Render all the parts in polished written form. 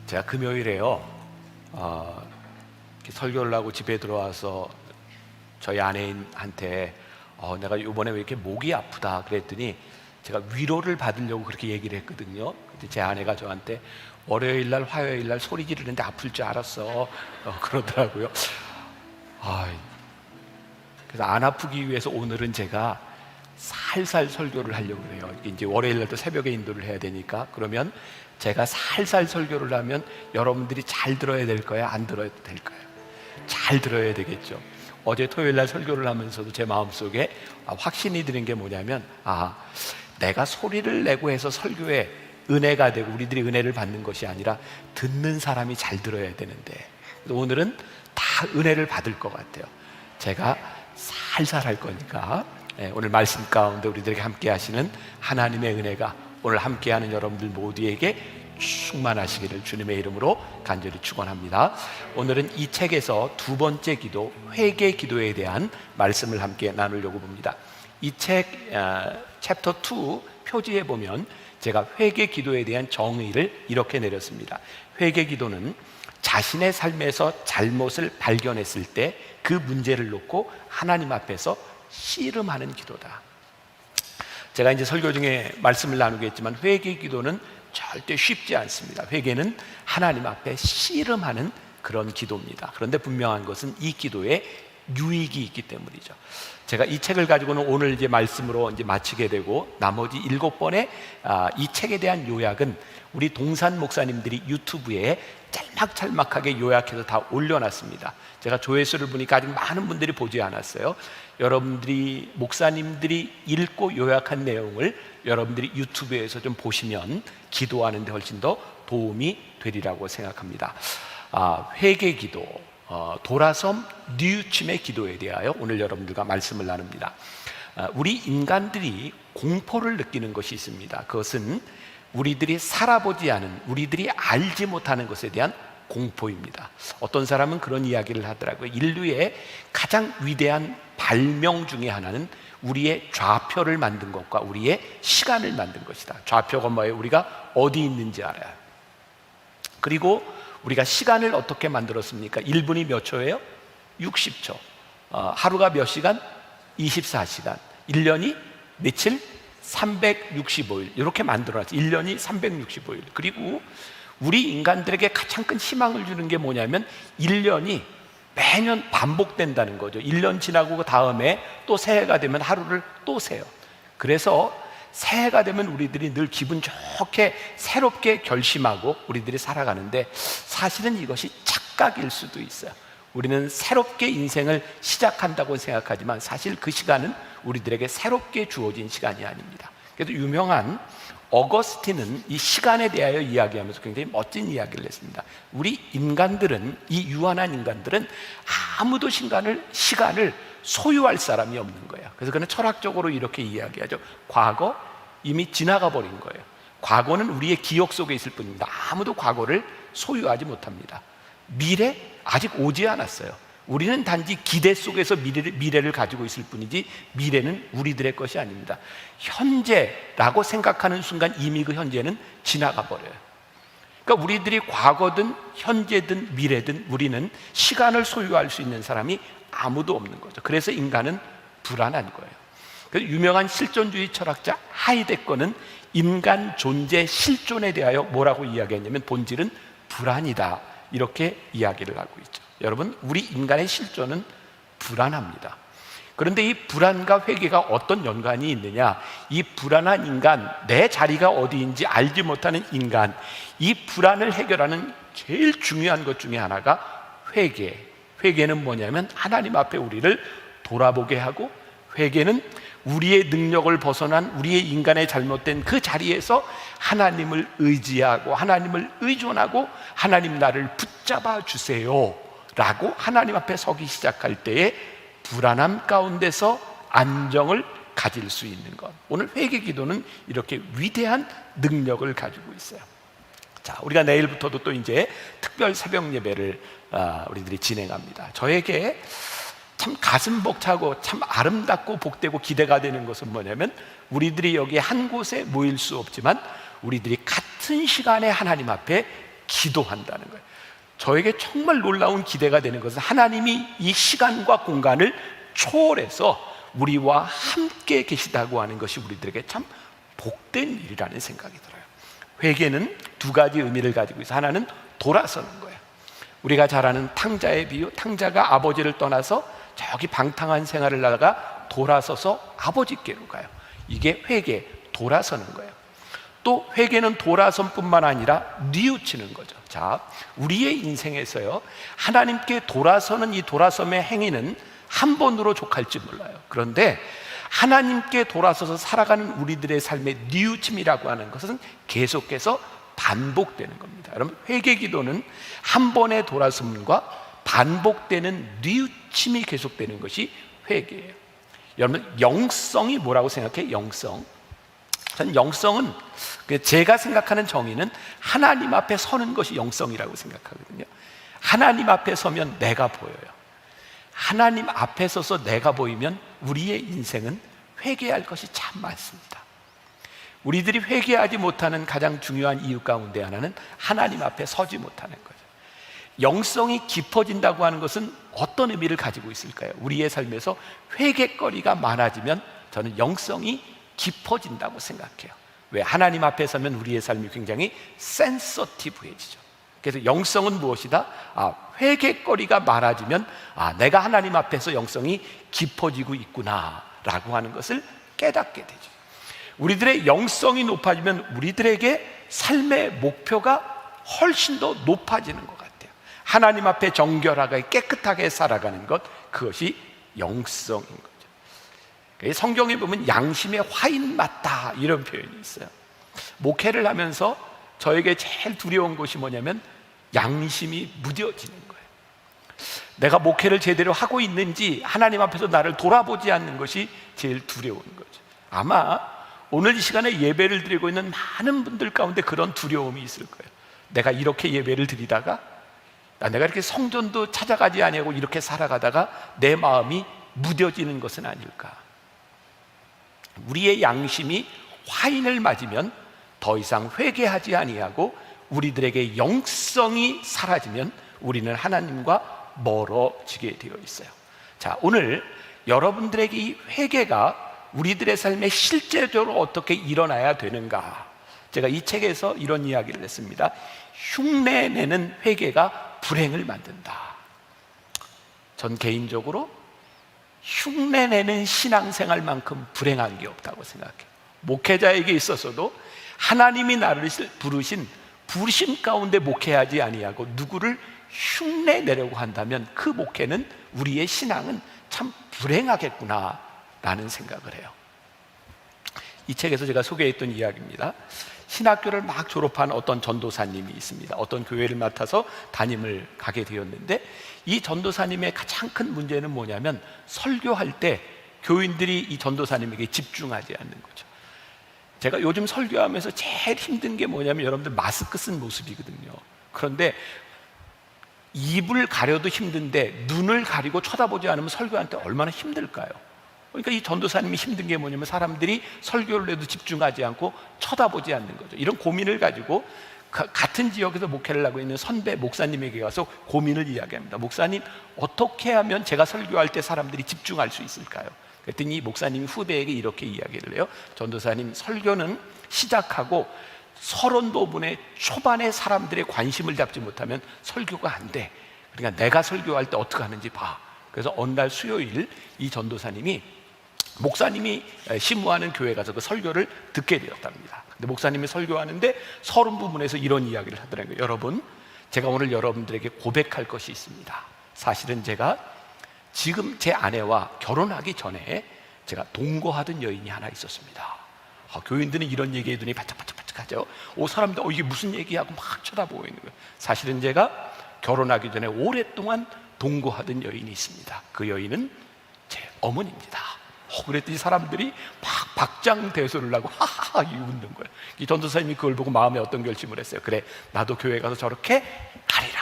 제가 금요일에요 이렇게 설교를 하고 집에 들어와서 저희 아내한테 내가 이번에 왜 이렇게 목이 아프다 그랬더니 제가 위로를 받으려고 그렇게 얘기를 했거든요. 근데 제 아내가 저한테 월요일날 화요일날 소리 지르는데 아플 줄 알았어 그러더라고요. 그래서 안 아프기 위해서 오늘은 제가 살살 설교를 하려고 그래요. 이제 월요일날도 새벽에 인도를 해야 되니까. 그러면 제가 살살 설교를 하면 여러분들이 잘 들어야 될 거야, 안 들어야 될 거야? 잘 들어야 되겠죠. 어제 토요일날 설교를 하면서도 제 마음속에 확신이 드는 게 뭐냐면 내가 소리를 내고 해서 설교에 은혜가 되고 우리들이 은혜를 받는 것이 아니라 듣는 사람이 잘 들어야 되는데, 오늘은 다 은혜를 받을 것 같아요. 제가 살살 할 거니까 오늘 말씀 가운데 우리들에게 함께 하시는 하나님의 은혜가 오늘 함께하는 여러분들 모두에게 충만하시기를 주님의 이름으로 간절히 축원합니다. 오늘은 이 책에서 두 번째 기도, 회개 기도에 대한 말씀을 함께 나누려고 봅니다. 이 책 챕터 2 표지에 보면 제가 회개 기도에 대한 정의를 이렇게 내렸습니다. 회개 기도는 자신의 삶에서 잘못을 발견했을 때 그 문제를 놓고 하나님 앞에서 씨름하는 기도다. 제가 이제 설교 중에 말씀을 나누겠지만 회개 기도는 절대 쉽지 않습니다. 회개는 하나님 앞에 씨름하는 그런 기도입니다. 그런데 분명한 것은 이 기도에 유익이 있기 때문이죠. 제가 이 책을 가지고는 오늘 이제 말씀으로 이제 마치게 되고, 나머지 7번의 이 책에 대한 요약은 우리 동산 목사님들이 유튜브에 짤막짤막하게 요약해서 다 올려놨습니다. 제가 조회수를 보니까 아직 많은 분들이 보지 않았어요. 여러분들이 목사님들이 읽고 요약한 내용을 여러분들이 유튜브에서 좀 보시면 기도하는 데 훨씬 더 도움이 되리라고 생각합니다. 회개 기도, 돌아섬 뉘우침의 기도에 대하여 오늘 여러분들과 말씀을 나눕니다. 우리 인간들이 공포를 느끼는 것이 있습니다. 그것은 우리들이 살아보지 않은, 우리들이 알지 못하는 것에 대한 공포입니다. 어떤 사람은 그런 이야기를 하더라고요. 인류의 가장 위대한 발명 중에 하나는 우리의 좌표를 만든 것과 우리의 시간을 만든 것이다. 좌표가 뭐예요? 우리가 어디 있는지 알아요. 그리고 우리가 시간을 어떻게 만들었습니까? 1분이 몇 초예요? 60초. 하루가 몇 시간? 24시간. 1년이 며칠? 365일. 이렇게 만들어놨어요. 1년이 365일. 그리고 우리 인간들에게 가장 큰 희망을 주는 게 뭐냐면 1년이 매년 반복된다는 거죠. 1년 지나고 그 다음에 또 새해가 되면 하루를 또 세요. 그래서 새해가 되면 우리들이 늘 기분 좋게 새롭게 결심하고 우리들이 살아가는데, 사실은 이것이 착각일 수도 있어요. 우리는 새롭게 인생을 시작한다고 생각하지만 사실 그 시간은 우리들에게 새롭게 주어진 시간이 아닙니다. 그래서 유명한 어거스틴은 이 시간에 대하여 이야기하면서 굉장히 멋진 이야기를 했습니다. 우리 인간들은, 이 유한한 인간들은 아무도 시간을 소유할 사람이 없는 거예요. 그래서 그는 철학적으로 이렇게 이야기하죠. 과거 이미 지나가 버린 거예요. 과거는 우리의 기억 속에 있을 뿐입니다. 아무도 과거를 소유하지 못합니다. 미래 아직 오지 않았어요. 우리는 단지 기대 속에서 미래를 가지고 있을 뿐이지 미래는 우리들의 것이 아닙니다. 현재라고 생각하는 순간 이미 그 현재는 지나가 버려요. 그러니까 우리들이 과거든 현재든 미래든 우리는 시간을 소유할 수 있는 사람이 아무도 없는 거죠. 그래서 인간은 불안한 거예요. 그래서 유명한 실존주의 철학자 하이데거는 인간 존재 실존에 대하여 뭐라고 이야기했냐면 본질은 불안이다, 이렇게 이야기를 하고 있죠. 여러분, 우리 인간의 실존은 불안합니다. 그런데 이 불안과 회개가 어떤 연관이 있느냐? 이 불안한 인간, 내 자리가 어디인지 알지 못하는 인간, 이 불안을 해결하는 제일 중요한 것 중에 하나가 회개. 회개는 뭐냐면 하나님 앞에 우리를 돌아보게 하고, 회개는 우리의 능력을 벗어난 우리의 인간의 잘못된 그 자리에서 하나님을 의지하고 하나님을 의존하고 하나님 나를 붙잡아 주세요 라고 하나님 앞에 서기 시작할 때에 불안함 가운데서 안정을 가질 수 있는 것. 오늘 회개 기도는 이렇게 위대한 능력을 가지고 있어요. 자, 우리가 내일부터도 또 이제 특별 새벽 예배를 우리들이 진행합니다. 저에게 참 가슴 벅차고 참 아름답고 복되고 기대가 되는 것은 뭐냐면, 우리들이 여기 한 곳에 모일 수 없지만 우리들이 같은 시간에 하나님 앞에 기도한다는 거예요. 저에게 정말 놀라운 기대가 되는 것은 하나님이 이 시간과 공간을 초월해서 우리와 함께 계시다고 하는 것이 우리들에게 참 복된 일이라는 생각이 들어요. 회개는 두 가지 의미를 가지고 있어요. 하나는 돌아서는 거예요. 우리가 잘 아는 탕자의 비유, 탕자가 아버지를 떠나서 저기 방탕한 생활을 하다가 돌아서서 아버지께로 가요. 이게 회개, 돌아서는 거예요. 또 회개는 돌아선뿐만 아니라 뉘우치는 거죠. 자, 우리의 인생에서요, 하나님께 돌아서는 이 돌아섬의 행위는 한 번으로 족할지 몰라요. 그런데 하나님께 돌아서서 살아가는 우리들의 삶의 뉘우침이라고 하는 것은 계속해서 반복되는 겁니다. 여러분, 회개 기도는 한 번의 돌아섬과 반복되는 뉘우침이 계속되는 것이 회개예요. 여러분, 영성이 뭐라고 생각해요? 영성. 전 영성은 제가 생각하는 정의는 하나님 앞에 서는 것이 영성이라고 생각하거든요. 하나님 앞에 서면 내가 보여요. 하나님 앞에 서서 내가 보이면 우리의 인생은 회개할 것이 참 많습니다. 우리들이 회개하지 못하는 가장 중요한 이유 가운데 하나는 하나님 앞에 서지 못하는 거죠. 영성이 깊어진다고 하는 것은 어떤 의미를 가지고 있을까요? 우리의 삶에서 회개거리가 많아지면 저는 영성이 깊어진다고 생각해요. 왜? 하나님 앞에 서면 우리의 삶이 굉장히 센서티브해지죠. 그래서 영성은 무엇이다? 회개거리가 많아지면 내가 하나님 앞에서 영성이 깊어지고 있구나 라고 하는 것을 깨닫게 되죠. 우리들의 영성이 높아지면 우리들에게 삶의 목표가 훨씬 더 높아지는 것 같아요. 하나님 앞에 정결하게 깨끗하게 살아가는 것, 그것이 영성인 거죠. 성경에 보면 양심의 화인 맞다 이런 표현이 있어요. 목회를 하면서 저에게 제일 두려운 것이 뭐냐면 양심이 무뎌지는 거예요. 내가 목회를 제대로 하고 있는지 하나님 앞에서 나를 돌아보지 않는 것이 제일 두려운 거죠. 아마 오늘 이 시간에 예배를 드리고 있는 많은 분들 가운데 그런 두려움이 있을 거예요. 내가 이렇게 예배를 드리다가 내가 이렇게 성전도 찾아가지 아니하고 이렇게 살아가다가 내 마음이 무뎌지는 것은 아닐까. 우리의 양심이 화인을 맞으면 더 이상 회개하지 아니하고 우리들에게 영성이 사라지면 우리는 하나님과 멀어지게 되어 있어요. 자, 오늘 여러분들에게 이 회개가 우리들의 삶에 실제적으로 어떻게 일어나야 되는가, 제가 이 책에서 이런 이야기를 했습니다. 흉내내는 회개가 불행을 만든다. 전 개인적으로 흉내내는 신앙생활만큼 불행한 게 없다고 생각해요. 목회자에게 있어서도 하나님이 나를 부르신 부르심 가운데 목회하지 아니하고 누구를 흉내내려고 한다면 그 목회는, 우리의 신앙은 참 불행하겠구나 라는 생각을 해요. 이 책에서 제가 소개했던 이야기입니다. 신학교를 막 졸업한 어떤 전도사님이 있습니다. 어떤 교회를 맡아서 담임을 가게 되었는데, 이 전도사님의 가장 큰 문제는 뭐냐면 설교할 때 교인들이 이 전도사님에게 집중하지 않는 거죠. 제가 요즘 설교하면서 제일 힘든 게 뭐냐면 여러분들 마스크 쓴 모습이거든요. 그런데 입을 가려도 힘든데 눈을 가리고 쳐다보지 않으면 설교할 때 얼마나 힘들까요? 그러니까 이 전도사님이 힘든 게 뭐냐면 사람들이 설교를 해도 집중하지 않고 쳐다보지 않는 거죠. 이런 고민을 가지고 같은 지역에서 목회를 하고 있는 선배 목사님에게 가서 고민을 이야기합니다. 목사님, 어떻게 하면 제가 설교할 때 사람들이 집중할 수 있을까요? 그랬더니 목사님이 후배에게 이렇게 이야기를 해요. 전도사님, 설교는 시작하고 30도분의 초반에 사람들의 관심을 잡지 못하면 설교가 안 돼. 그러니까 내가 설교할 때 어떻게 하는지 봐. 그래서 어느 날 수요일 이 전도사님이 목사님이 심무하는 교회 가서 그 설교를 듣게 되었답니다. 근데 목사님이 설교하는데 30부분에서 이런 이야기를 하더라고요. 여러분, 제가 오늘 여러분들에게 고백할 것이 있습니다. 사실은 제가 지금 제 아내와 결혼하기 전에 제가 동거하던 여인이 하나 있었습니다. 교인들은 이런 얘기해더니 바짝바짝바짝하죠. 사람들 이게 무슨 얘기하고 막 쳐다보고 있는 거예요. 사실은 제가 결혼하기 전에 오랫동안 동거하던 여인이 있습니다. 그 여인은 제 어머니입니다. 그랬더니 사람들이 막 박장대소를 하고 하하하 웃는 거예요. 이 전도사님이 그걸 보고 마음에 어떤 결심을 했어요. 그래, 나도 교회 가서 저렇게 하리라.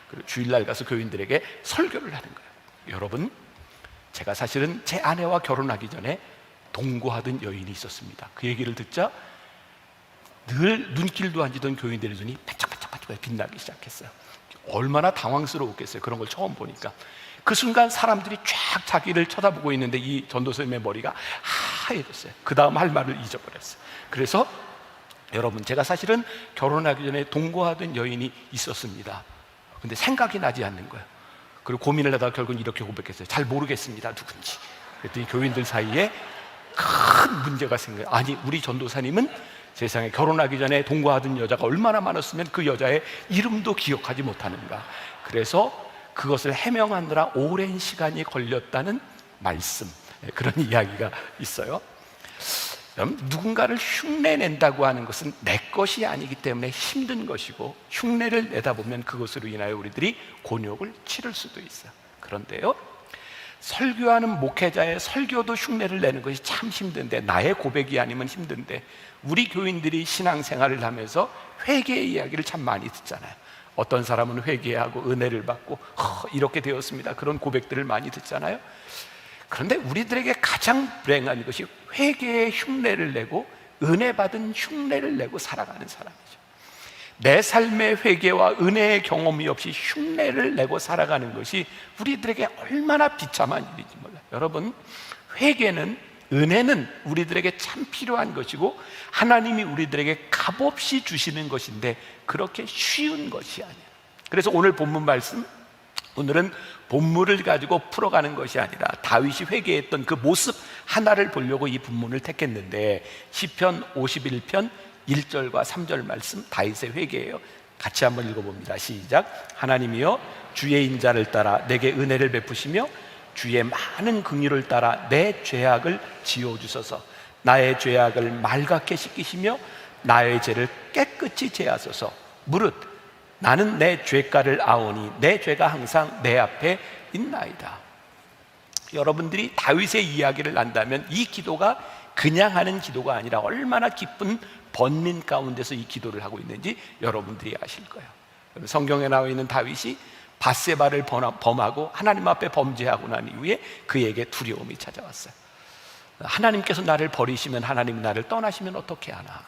그리고 주일날 가서 교인들에게 설교를 하는 거예요. 여러분, 제가 사실은 제 아내와 결혼하기 전에 동거하던 여인이 있었습니다. 그 얘기를 듣자 늘 눈길도 안 지던 교인들의 눈이 반짝반짝 반짝반짝 빛나기 시작했어요. 얼마나 당황스러웠겠어요. 그런 걸 처음 보니까. 그 순간 사람들이 쫙 자기를 쳐다보고 있는데 이 전도사님의 머리가 하얘졌어요. 그 다음 할 말을 잊어버렸어요. 그래서 여러분, 제가 사실은 결혼하기 전에 동거하던 여인이 있었습니다. 근데 생각이 나지 않는 거예요. 그리고 고민을 하다가 결국은 이렇게 고백했어요. 잘 모르겠습니다, 누군지. 그랬더니 교인들 사이에 큰 문제가 생겨요. 아니, 우리 전도사님은 세상에 결혼하기 전에 동거하던 여자가 얼마나 많았으면 그 여자의 이름도 기억하지 못하는가. 그래서 그것을 해명하느라 오랜 시간이 걸렸다는 말씀, 그런 이야기가 있어요. 누군가를 흉내낸다고 하는 것은 내 것이 아니기 때문에 힘든 것이고, 흉내를 내다 보면 그것으로 인하여 우리들이 곤욕을 치를 수도 있어요. 그런데요, 설교하는 목회자의 설교도 흉내를 내는 것이 참 힘든데, 나의 고백이 아니면 힘든데, 우리 교인들이 신앙생활을 하면서 회개의 이야기를 참 많이 듣잖아요. 어떤 사람은 회개하고 은혜를 받고 이렇게 되었습니다, 그런 고백들을 많이 듣잖아요. 그런데 우리들에게 가장 불행한 것이 회개의 흉내를 내고 은혜 받은 흉내를 내고 살아가는 사람이죠. 내 삶의 회개와 은혜의 경험이 없이 흉내를 내고 살아가는 것이 우리들에게 얼마나 비참한 일인지 몰라요. 여러분, 회개는, 은혜는 우리들에게 참 필요한 것이고 하나님이 우리들에게 값없이 주시는 것인데 그렇게 쉬운 것이 아니에요. 그래서 오늘 본문 말씀, 오늘은 본문을 가지고 풀어가는 것이 아니라 다윗이 회개했던 그 모습 하나를 보려고 이 본문을 택했는데, 시편 51편 1절과 3절 말씀, 다윗의 회개예요. 같이 한번 읽어봅니다. 시작. 하나님이여, 주의 인자를 따라 내게 은혜를 베푸시며 주의 많은 긍휼을 따라 내 죄악을 지워주소서. 나의 죄악을 맑게 씻기시며 나의 죄를 깨끗이 제하소서. 무릇 나는 내 죄가를 아오니 내 죄가 항상 내 앞에 있나이다. 여러분들이 다윗의 이야기를 안다면 이 기도가 그냥 하는 기도가 아니라 얼마나 기쁜 번민 가운데서 이 기도를 하고 있는지 여러분들이 아실 거예요. 성경에 나와 있는 다윗이 밧세바를 범하고 하나님 앞에 범죄하고 난 이후에 그에게 두려움이 찾아왔어요. 하나님께서 나를 버리시면, 하나님이 나를 떠나시면 어떻게 하나.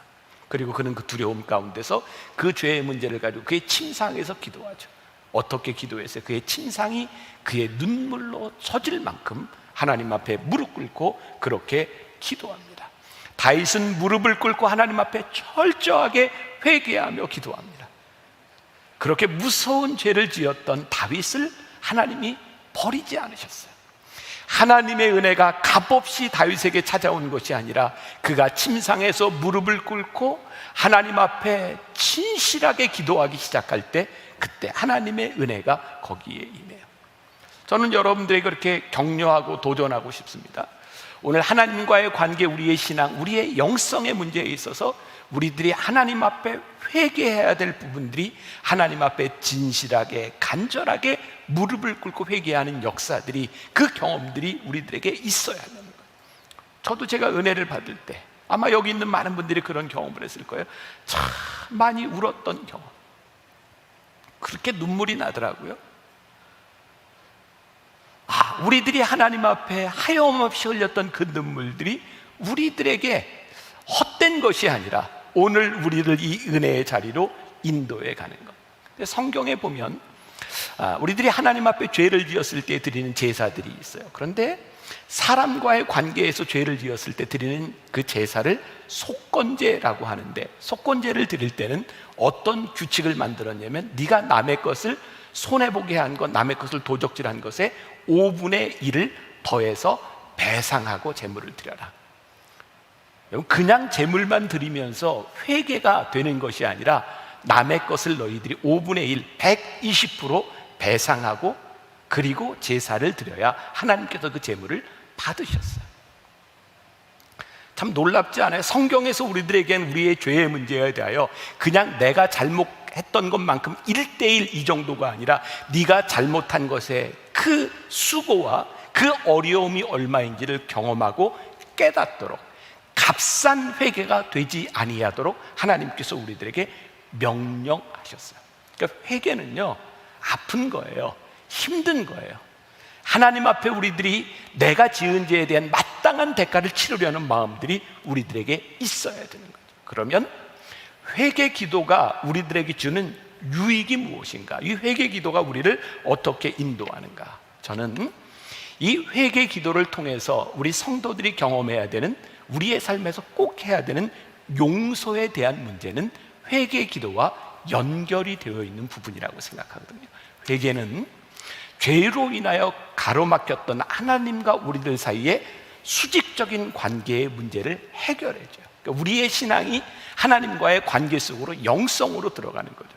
그리고 그는 그 두려움 가운데서 그 죄의 문제를 가지고 그의 침상에서 기도하죠. 어떻게 기도했어요? 그의 침상이 그의 눈물로 젖을 만큼 하나님 앞에 무릎 꿇고 그렇게 기도합니다. 다윗은 무릎을 꿇고 하나님 앞에 철저하게 회개하며 기도합니다. 그렇게 무서운 죄를 지었던 다윗을 하나님이 버리지 않으셨어요. 하나님의 은혜가 값없이 다윗에게 찾아온 것이 아니라 그가 침상에서 무릎을 꿇고 하나님 앞에 진실하게 기도하기 시작할 때, 그때 하나님의 은혜가 거기에 임해요. 저는 여러분들에게 그렇게 격려하고 도전하고 싶습니다. 오늘 하나님과의 관계, 우리의 신앙, 우리의 영성의 문제에 있어서 우리들이 하나님 앞에 회개해야 될 부분들이, 하나님 앞에 진실하게 간절하게 무릎을 꿇고 회개하는 역사들이, 그 경험들이 우리들에게 있어야 하는 거예요. 저도 제가 은혜를 받을 때, 아마 여기 있는 많은 분들이 그런 경험을 했을 거예요. 참 많이 울었던 경험, 그렇게 눈물이 나더라고요. 우리들이 하나님 앞에 하염없이 흘렸던 그 눈물들이 우리들에게 헛된 것이 아니라 오늘 우리를 이 은혜의 자리로 인도해 가는 것. 성경에 보면 우리들이 하나님 앞에 죄를 지었을 때 드리는 제사들이 있어요. 그런데 사람과의 관계에서 죄를 지었을 때 드리는 그 제사를 속건제라고 하는데, 속건제를 드릴 때는 어떤 규칙을 만들었냐면, 네가 남의 것을 손해보게 한 것, 남의 것을 도적질한 것에 5분의 1을 더해서 배상하고 제물을 드려라. 그냥 제물만 드리면서 회개가 되는 것이 아니라 남의 것을 너희들이 5분의 1, 120% 배상하고 그리고 제사를 드려야 하나님께서 그 제물을 받으셨어요. 참 놀랍지 않아요? 성경에서 우리들에겐 우리의 죄의 문제에 대하여 그냥 내가 잘못했던 것만큼 1:1 이 정도가 아니라 네가 잘못한 것에 그 수고와 그 어려움이 얼마인지를 경험하고 깨닫도록, 값싼 회개가 되지 아니하도록 하나님께서 우리들에게 명령하셨어요. 그러니까 회개는요, 아픈 거예요. 힘든 거예요. 하나님 앞에 우리들이 내가 지은 죄에 대한 마땅한 대가를 치르려는 마음들이 우리들에게 있어야 되는 거죠. 그러면 회개 기도가 우리들에게 주는 유익이 무엇인가? 이 회개 기도가 우리를 어떻게 인도하는가? 저는 이 회개 기도를 통해서 우리 성도들이 경험해야 되는, 우리의 삶에서 꼭 해야 되는 용서에 대한 문제는 회개 기도와 연결이 되어 있는 부분이라고 생각하거든요. 회개는 죄로 인하여 가로막혔던 하나님과 우리들 사이에 수직적인 관계의 문제를 해결해줘요. 그러니까 우리의 신앙이 하나님과의 관계 속으로 영성으로 들어가는 거죠.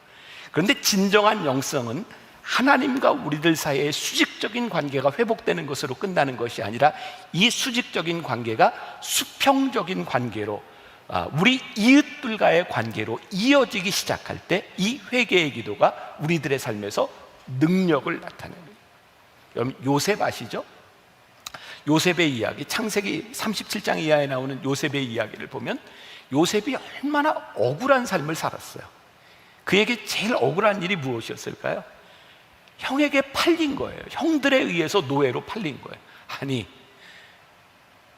그런데 진정한 영성은 하나님과 우리들 사이의 수직적인 관계가 회복되는 것으로 끝나는 것이 아니라 이 수직적인 관계가 수평적인 관계로, 우리 이웃들과의 관계로 이어지기 시작할 때 이 회개의 기도가 우리들의 삶에서 능력을 나타내는 거예요. 여러분, 요셉 아시죠? 요셉의 이야기, 창세기 37장 이하에 나오는 요셉의 이야기를 보면 요셉이 얼마나 억울한 삶을 살았어요. 그에게 제일 억울한 일이 무엇이었을까요? 형에게 팔린 거예요. 형들에 의해서 노예로 팔린 거예요. 아니,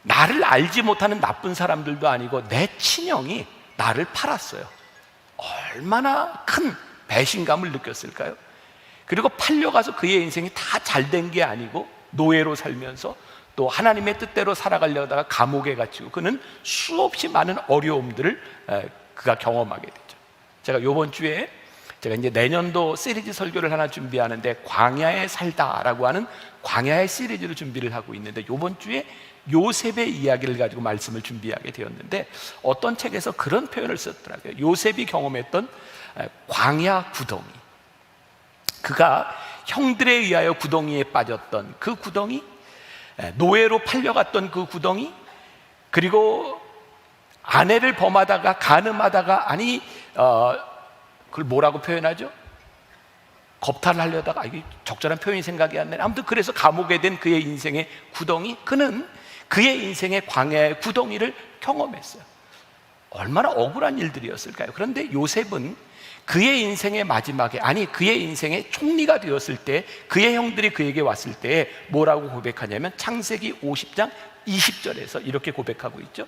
나를 알지 못하는 나쁜 사람들도 아니고 내 친형이 나를 팔았어요. 얼마나 큰 배신감을 느꼈을까요? 그리고 팔려가서 그의 인생이 다 잘된 게 아니고 노예로 살면서 또 하나님의 뜻대로 살아가려다가 감옥에 갇히고 그는 수없이 많은 어려움들을 그가 경험하게 되죠. 제가 이번 주에 제가 이제 내년도 시리즈 설교를 하나 준비하는데 광야에 살다라고 하는 광야의 시리즈로 준비를 하고 있는데 이번 주에 요셉의 이야기를 가지고 말씀을 준비하게 되었는데 어떤 책에서 그런 표현을 썼더라고요. 요셉이 경험했던 광야 구덩이, 그가 형들에 의하여 구덩이에 빠졌던 그 구덩이, 노예로 팔려갔던 그 구덩이, 그리고 아내를 범하다가 간음하다가, 아니 그걸 뭐라고 표현하죠? 겁탈을 하려다가, 이게 적절한 표현이 생각이 안 나네. 아무튼 그래서 감옥에 된 그의 인생의 구덩이, 그는 그의 인생의 광야의 구덩이를 경험했어요. 얼마나 억울한 일들이었을까요? 그런데 요셉은 그의 인생의 마지막에, 아니 그의 인생의 총리가 되었을 때, 그의 형들이 그에게 왔을 때 뭐라고 고백하냐면 창세기 50장 20절에서 이렇게 고백하고 있죠.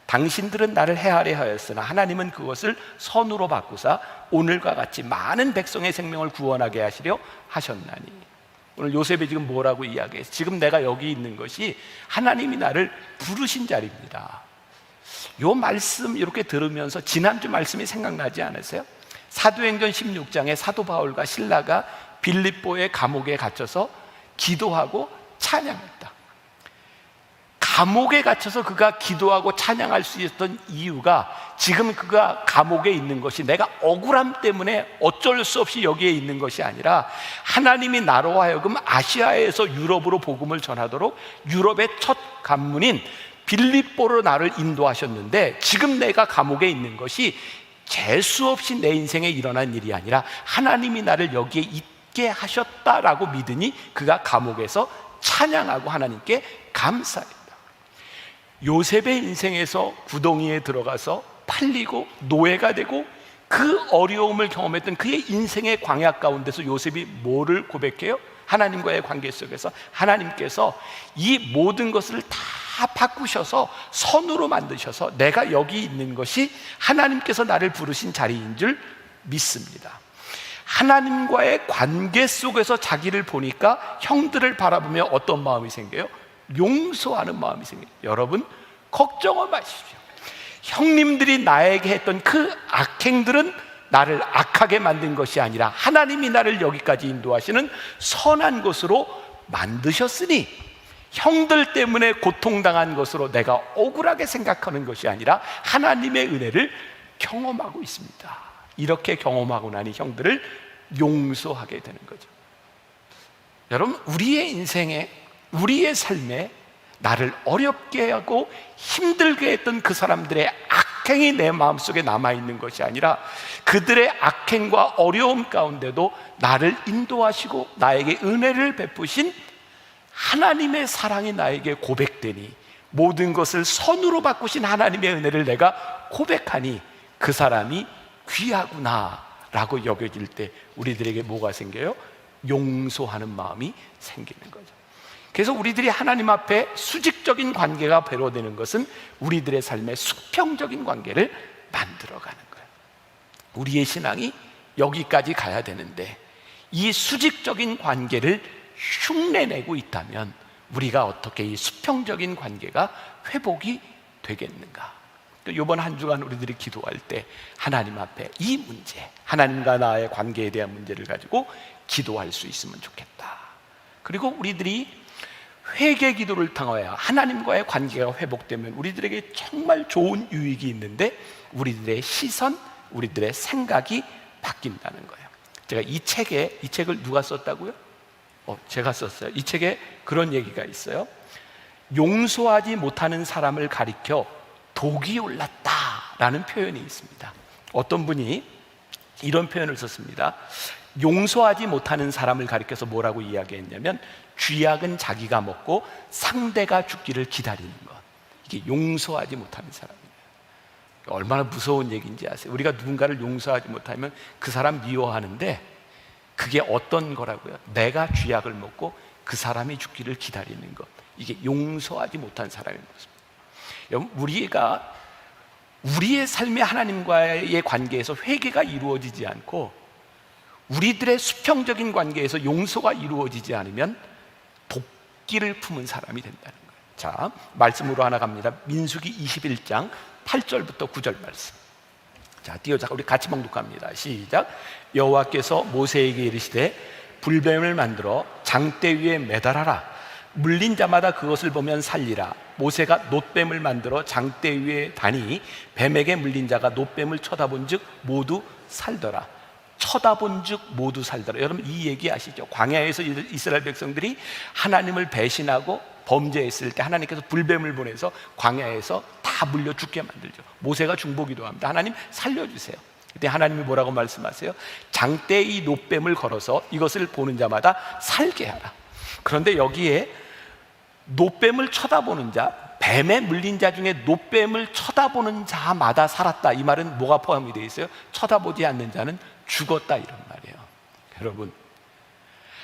당신들은 나를 해하려 하였으나 하나님은 그것을 선으로 바꾸사 오늘과 같이 많은 백성의 생명을 구원하게 하시려 하셨나니. 오늘 요셉이 지금 뭐라고 이야기해서, 지금 내가 여기 있는 것이 하나님이 나를 부르신 자리입니다. 요 말씀 이렇게 들으면서 지난주 말씀이 생각나지 않으세요? 사도행전 16장에 사도 바울과 실라가 빌립보의 감옥에 갇혀서 기도하고 찬양했다. 감옥에 갇혀서 그가 기도하고 찬양할 수 있었던 이유가, 지금 그가 감옥에 있는 것이 내가 억울함 때문에 어쩔 수 없이 여기에 있는 것이 아니라 하나님이 나로 하여금 아시아에서 유럽으로 복음을 전하도록 유럽의 첫 관문인 빌립보로 나를 인도하셨는데, 지금 내가 감옥에 있는 것이 재수 없이 내 인생에 일어난 일이 아니라 하나님이 나를 여기에 있게 하셨다라고 믿으니 그가 감옥에서 찬양하고 하나님께 감사했다. 요셉의 인생에서 구덩이에 들어가서 팔리고 노예가 되고 그 어려움을 경험했던 그의 인생의 광야 가운데서 요셉이 뭐를 고백해요? 하나님과의 관계 속에서 하나님께서 이 모든 것을 다 바꾸셔서 선으로 만드셔서 내가 여기 있는 것이 하나님께서 나를 부르신 자리인 줄 믿습니다. 하나님과의 관계 속에서 자기를 보니까 형들을 바라보며 어떤 마음이 생겨요? 용서하는 마음이 생겨요. 여러분, 걱정을 마십시오. 형님들이 나에게 했던 그 악행들은 나를 악하게 만든 것이 아니라 하나님이 나를 여기까지 인도하시는 선한 것으로 만드셨으니, 형들 때문에 고통당한 것으로 내가 억울하게 생각하는 것이 아니라 하나님의 은혜를 경험하고 있습니다. 이렇게 경험하고 나니 형들을 용서하게 되는 거죠. 여러분, 우리의 인생에, 우리의 삶에 나를 어렵게 하고 힘들게 했던 그 사람들의 악행이 내 마음속에 남아있는 것이 아니라 그들의 악행과 어려움 가운데도 나를 인도하시고 나에게 은혜를 베푸신 하나님의 사랑이 나에게 고백되니, 모든 것을 선으로 바꾸신 하나님의 은혜를 내가 고백하니 그 사람이 귀하구나 라고 여겨질 때 우리들에게 뭐가 생겨요? 용서하는 마음이 생기는 거죠. 그래서 우리들이 하나님 앞에 수직적인 관계가 배로되는 것은 우리들의 삶의 수평적인 관계를 만들어가는 거예요. 우리의 신앙이 여기까지 가야 되는데 이 수직적인 관계를 흉내내고 있다면 우리가 어떻게 이 수평적인 관계가 회복이 되겠는가? 이번 한 주간 우리들이 기도할 때 하나님 앞에 이 문제, 하나님과 나의 관계에 대한 문제를 가지고 기도할 수 있으면 좋겠다. 그리고 우리들이 회개 기도를 통하여 하나님과의 관계가 회복되면 우리들에게 정말 좋은 유익이 있는데 우리들의 시선, 우리들의 생각이 바뀐다는 거예요. 제가 이 책을 누가 썼다고요? 제가 썼어요. 이 책에 그런 얘기가 있어요. 용서하지 못하는 사람을 가리켜 독이 올랐다라는 표현이 있습니다. 어떤 분이 이런 표현을 썼습니다. 용서하지 못하는 사람을 가리켜서 뭐라고 이야기했냐면 쥐약은 자기가 먹고 상대가 죽기를 기다리는 것. 이게 용서하지 못하는 사람이에요. 얼마나 무서운 얘기인지 아세요? 우리가 누군가를 용서하지 못하면 그 사람 미워하는데 그게 어떤 거라고요? 내가 쥐약을 먹고 그 사람이 죽기를 기다리는 것. 이게 용서하지 못한 사람의 모습. 우리가 우리의 삶의 하나님과의 관계에서 회개가 이루어지지 않고 우리들의 수평적인 관계에서 용서가 이루어지지 않으면 도끼를 품은 사람이 된다는 거예요. 자, 말씀으로 하나 갑니다. 민수기 21장 8절부터 9절 말씀. 자, 띄워자 우리 같이 봉독합니다. 시작. 여호와께서 모세에게 이르시되 불뱀을 만들어 장대 위에 매달아라. 물린 자마다 그것을 보면 살리라. 모세가 놋뱀을 만들어 장대 위에 다니 뱀에게 물린 자가 놋뱀을 쳐다본즉 모두 살더라. 쳐다본즉 모두 살더라. 여러분 이 얘기 아시죠? 광야에서 이스라엘 백성들이 하나님을 배신하고 범죄했을 때 하나님께서 불뱀을 보내서 광야에서 다 물려 죽게 만들죠. 모세가 중보기도 합니다. 하나님 살려주세요. 그때 하나님이 뭐라고 말씀하세요? 장대에 이 놋뱀을 걸어서 이것을 보는 자마다 살게 하라. 그런데 여기에 놋뱀을 쳐다보는 자, 뱀에 물린 자 중에 놋뱀을 쳐다보는 자마다 살았다. 이 말은 뭐가 포함이 되어 있어요? 쳐다보지 않는 자는 죽었다 이런 말이에요. 여러분,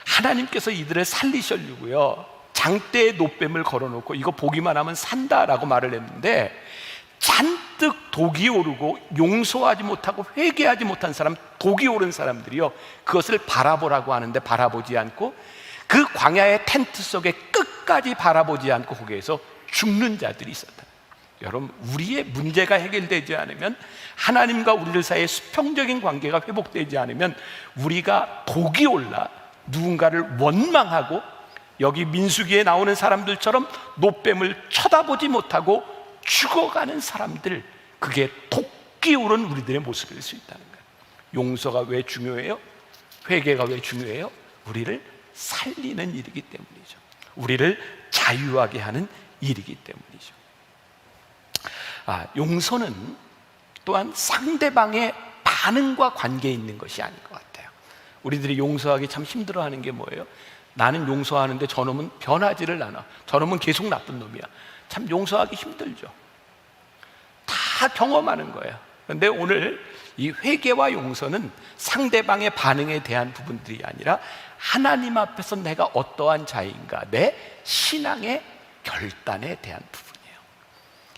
하나님께서 이들을 살리시려고요 장대에 놋뱀을 걸어놓고 이거 보기만 하면 산다라고 말을 했는데 잔뜩 독이 오르고 용서하지 못하고 회개하지 못한 사람, 독이 오른 사람들이요 그것을 바라보라고 하는데 바라보지 않고 그 광야의 텐트 속에 끝까지 바라보지 않고 거기에서 죽는 자들이 있었다. 여러분, 우리의 문제가 해결되지 않으면, 하나님과 우리들 사이의 수평적인 관계가 회복되지 않으면 우리가 독이 올라 누군가를 원망하고 여기 민수기에 나오는 사람들처럼 놋뱀을 쳐다보지 못하고 죽어가는 사람들, 그게 독이 오른 우리들의 모습일 수 있다는 거예요. 용서가 왜 중요해요? 회개가 왜 중요해요? 우리를 살리는 일이기 때문이죠. 우리를 자유하게 하는 일이기 때문이죠. 용서는 또한 상대방의 반응과 관계에 있는 것이 아닌 것 같아요. 우리들이 용서하기 참 힘들어하는 게 뭐예요? 나는 용서하는데 저놈은 변하지를 않아. 저놈은 계속 나쁜 놈이야. 참 용서하기 힘들죠. 다 경험하는 거예요. 그런데 오늘 이 회개와 용서는 상대방의 반응에 대한 부분들이 아니라 하나님 앞에서 내가 어떠한 자인가, 내 신앙의 결단에 대한 부분이에요.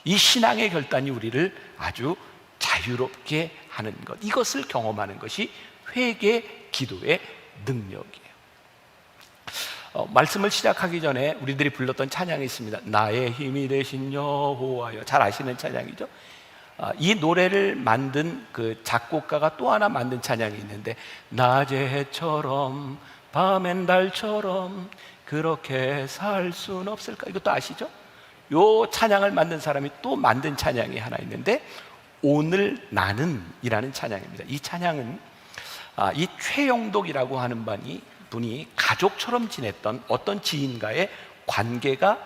이 신앙의 결단이 우리를 아주 자유롭게 하는 것, 이것을 경험하는 것이 회개 기도의 능력이에요. 말씀을 시작하기 전에 우리들이 불렀던 찬양이 있습니다. 나의 힘이 되신 여호와여. 잘 아시는 찬양이죠. 이 노래를 만든 그 작곡가가 또 하나 만든 찬양이 있는데, 낮의 해처럼 밤엔 달처럼 그렇게 살 순 없을까? 이것도 아시죠? 요 찬양을 만든 사람이 또 만든 찬양이 하나 있는데, 오늘 나는 이라는 찬양입니다. 이 찬양은 이 최영독이라고 하는 분이 가족처럼 지냈던 어떤 지인과의 관계가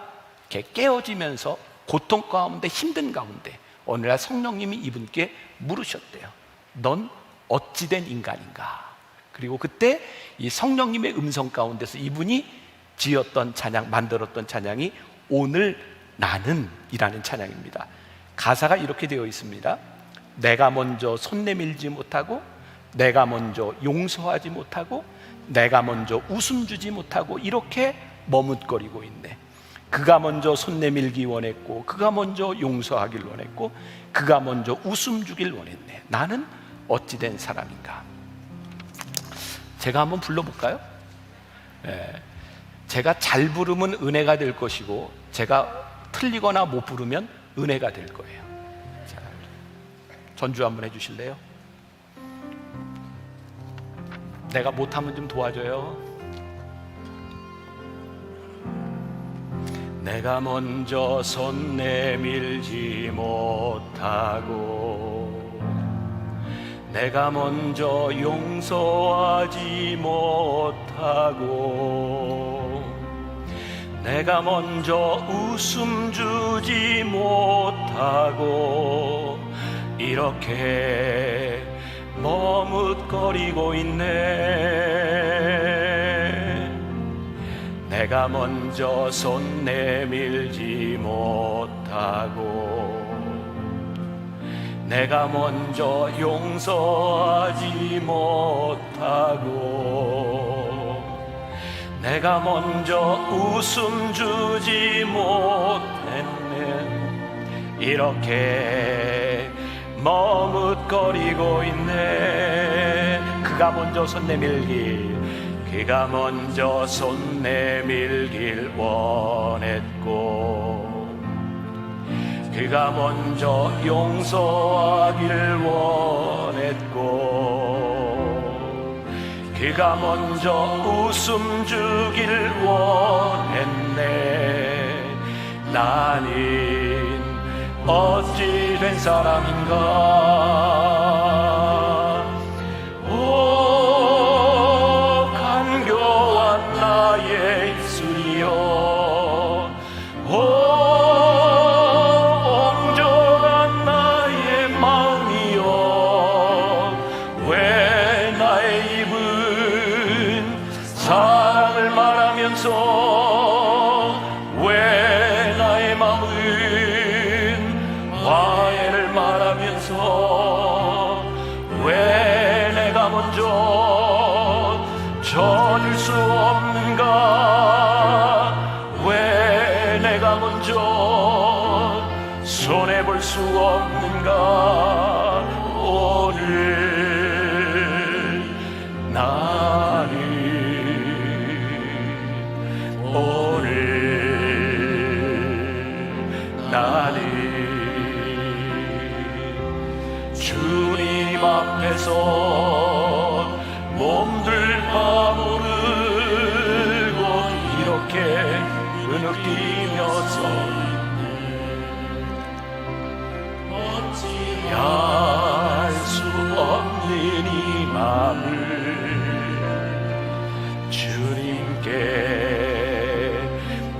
이렇게 깨어지면서 고통 가운데, 힘든 가운데 어느 날 성령님이 이분께 물으셨대요. 넌 어찌된 인간인가? 그리고 그때 이 성령님의 음성 가운데서 이분이 지었던 찬양, 만들었던 찬양이 오늘 나는 이라는 찬양입니다. 가사가 이렇게 되어 있습니다. 내가 먼저 손 내밀지 못하고, 내가 먼저 용서하지 못하고, 내가 먼저 웃음 주지 못하고 이렇게 머뭇거리고 있네. 그가 먼저 손 내밀기 원했고, 그가 먼저 용서하길 원했고, 그가 먼저 웃음 주길 원했네. 나는 어찌된 사람인가? 제가 한번 불러볼까요? 예. 제가 잘 부르면 은혜가 될 것이고 제가 틀리거나 못 부르면 은혜가 될 거예요. 자, 전주 한번 해주실래요? 내가 못하면 좀 도와줘요. 내가 먼저 손 내밀지 못하고 내가 먼저 용서하지 못하고 내가 먼저 웃음 주지 못하고 이렇게 머뭇거리고 있네. 내가 먼저 손 내밀지 못하고 내가 먼저 용서하지 못하고 내가 먼저 웃음 주지 못했네. 이렇게 머뭇거리고 있네. 그가 먼저 손 내밀길 그가 먼저 손 내밀길 원했고 그가 먼저 용서하길 원했고 그가 먼저 웃음 주길 원했네. 나는 어찌 된 사람인가. 오 간교한 나의 입술이여 사랑을 말하면서 왜 나의 마음은 화해를 말하면서 왜 내가 먼저 져줄 수 없는가. 왜 내가 먼저 손해볼 수 없는가. 오늘 나는 주님 앞에서 몸둘 바무르고 이렇게 느끼면서 알 수 없는 이 맘을 주님께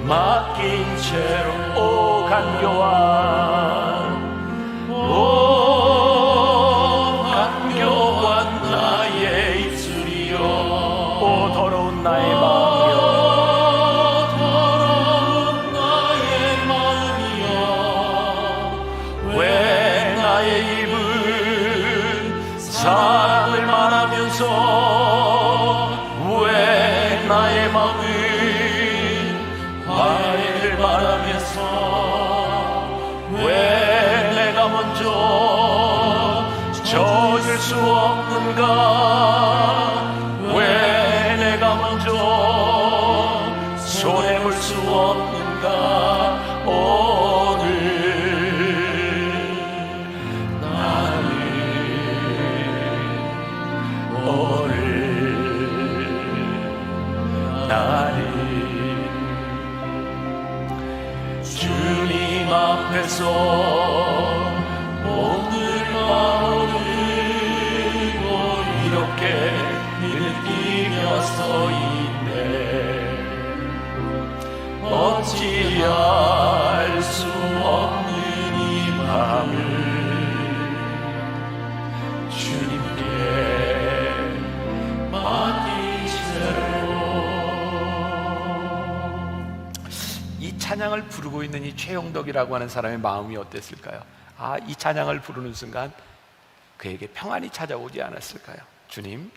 맡긴 채로 오 간교한 오 간교한 나의 입술이여 오 더러운 나의 마음이여 더러운 나의 마음이여 왜 나의 입은 사랑을 말하면서 왜 나의 마음은 화해를 말하면서 왜 내가 먼저 져줄 수 없는가. 왜 내가 먼저 손해볼 수 없는가. 오늘 나는 주님 앞에서 오늘 마음을 이렇게 느끼며 서 있네. 어찌할 수 없는 이 맘을 주님께 맡긴 채로 이 찬양을 부르고 있는 이 최영덕이라고 하는 사람의 마음이 어땠을까요? 아, 이 찬양을 부르는 순간 그에게 평안이 찾아오지 않았을까요? 주님,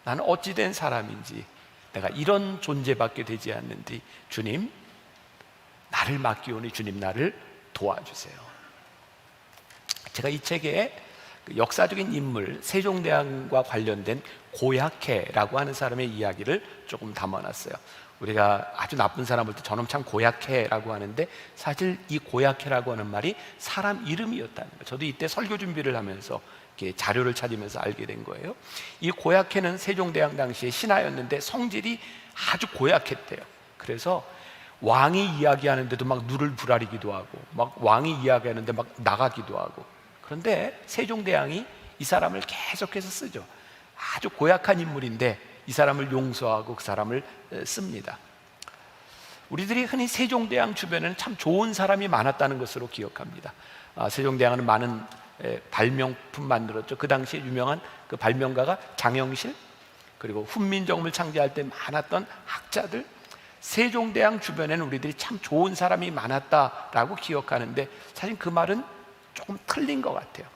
나는 어찌 된 사람인지 내가 이런 존재밖에 되지 않는지 주님, 나를 맡기오니 주님 나를 도와주세요. 제가 이 책에 그 역사적인 인물 세종대왕과 관련된 고약해라고 하는 사람의 이야기를 조금 담아놨어요. 우리가 아주 나쁜 사람 볼 때 저놈 참 고약해라고 하는데, 사실 이 고약해라고 하는 말이 사람 이름이었다는 거예요. 저도 이때 설교 준비를 하면서 이렇게 자료를 찾으면서 알게 된 거예요. 이 고약해는 세종대왕 당시의 신하였는데 성질이 아주 고약했대요. 그래서 왕이 이야기하는데도 막 누를 부라리기도 하고, 막 왕이 이야기하는데 막 나가기도 하고. 그런데 세종대왕이 이 사람을 계속해서 쓰죠. 아주 고약한 인물인데 이 사람을 용서하고 그 사람을 씁니다. 우리들이 흔히 세종대왕 주변에는 참 좋은 사람이 많았다는 것으로 기억합니다. 세종대왕은 많은 발명품 만들었죠. 그 당시에 유명한 그 발명가가 장영실, 그리고 훈민정음을 창제할 때 많았던 학자들, 세종대왕 주변에는 우리들이 참 좋은 사람이 많았다라고 기억하는데, 사실 그 말은 조금 틀린 것 같아요.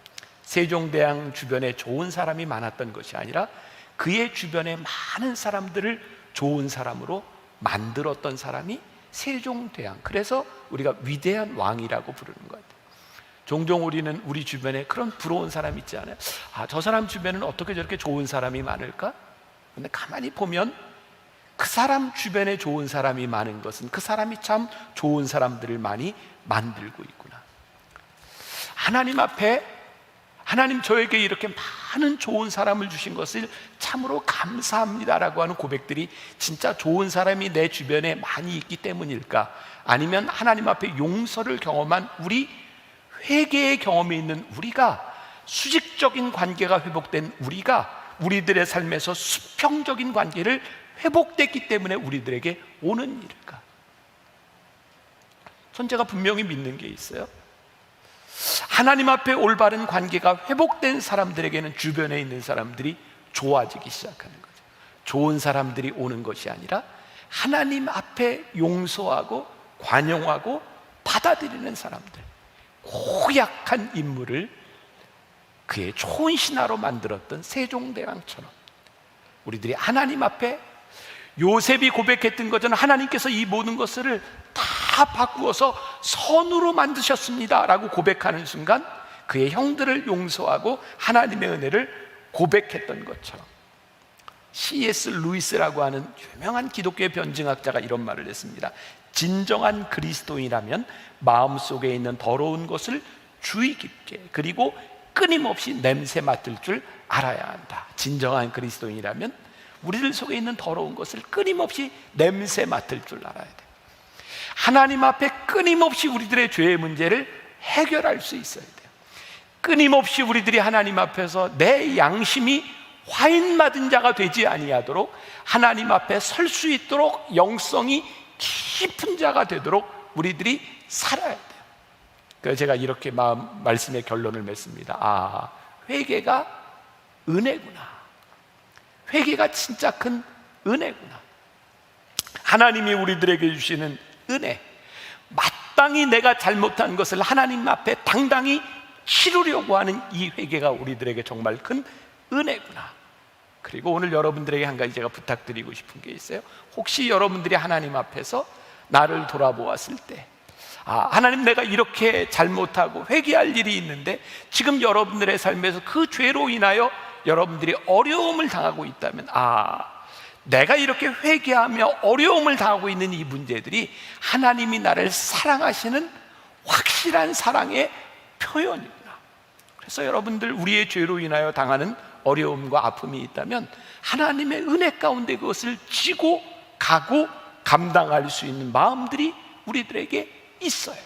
세종대왕 주변에 좋은 사람이 많았던 것이 아니라 그의 주변에 많은 사람들을 좋은 사람으로 만들었던 사람이 세종대왕. 그래서 우리가 위대한 왕이라고 부르는 것 같아요. 종종 우리는 우리 주변에 그런 부러운 사람 있지 않아요? 저 사람 주변에는 어떻게 저렇게 좋은 사람이 많을까? 근데 가만히 보면 그 사람 주변에 좋은 사람이 많은 것은 그 사람이 참 좋은 사람들을 많이 만들고 있구나. 하나님 앞에, 하나님 저에게 이렇게 많은 좋은 사람을 주신 것을 참으로 감사합니다라고 하는 고백들이 진짜 좋은 사람이 내 주변에 많이 있기 때문일까? 아니면 하나님 앞에 용서를 경험한 우리, 회개의 경험이 있는 우리가, 수직적인 관계가 회복된 우리가 우리들의 삶에서 수평적인 관계를 회복됐기 때문에 우리들에게 오는 일일까? 전 제가 분명히 믿는 게 있어요. 하나님 앞에 올바른 관계가 회복된 사람들에게는 주변에 있는 사람들이 좋아지기 시작하는 거죠. 좋은 사람들이 오는 것이 아니라 하나님 앞에 용서하고 관용하고 받아들이는 사람들, 고약한 인물을 그의 좋은 신하로 만들었던 세종대왕처럼 우리들이 하나님 앞에, 요셉이 고백했던 것은 하나님께서 이 모든 것을 다 바꾸어서 선으로 만드셨습니다 라고 고백하는 순간 그의 형들을 용서하고 하나님의 은혜를 고백했던 것처럼, C.S. 루이스라고 하는 유명한 기독교의 변증학자가 이런 말을 했습니다. 진정한 그리스도인이라면 마음속에 있는 더러운 것을 주의 깊게 그리고 끊임없이 냄새 맡을 줄 알아야 한다. 진정한 그리스도인이라면 우리들 속에 있는 더러운 것을 끊임없이 냄새 맡을 줄 알아야 돼. 하나님 앞에 끊임없이 우리들의 죄의 문제를 해결할 수 있어야 돼요. 끊임없이 우리들이 하나님 앞에서 내 양심이 화인 맞은 자가 되지 아니하도록 하나님 앞에 설 수 있도록 영성이 깊은 자가 되도록 우리들이 살아야 돼요. 그래서 제가 이렇게 말씀의 결론을 맺습니다. 회개가 은혜구나. 회개가 진짜 큰 은혜구나. 하나님이 우리들에게 주시는 은혜, 마땅히 내가 잘못한 것을 하나님 앞에 당당히 치르려고 하는 이 회개가 우리들에게 정말 큰 은혜구나. 그리고 오늘 여러분들에게 한 가지 제가 부탁드리고 싶은 게 있어요. 혹시 여러분들이 하나님 앞에서 나를 돌아보았을 때, 하나님, 내가 이렇게 잘못하고 회개할 일이 있는데 지금 여러분들의 삶에서 그 죄로 인하여 여러분들이 어려움을 당하고 있다면, 내가 이렇게 회개하며 어려움을 당하고 있는 이 문제들이 하나님이 나를 사랑하시는 확실한 사랑의 표현이구나. 그래서 여러분들, 우리의 죄로 인하여 당하는 어려움과 아픔이 있다면 하나님의 은혜 가운데 그것을 지고 가고 감당할 수 있는 마음들이 우리들에게 있어요.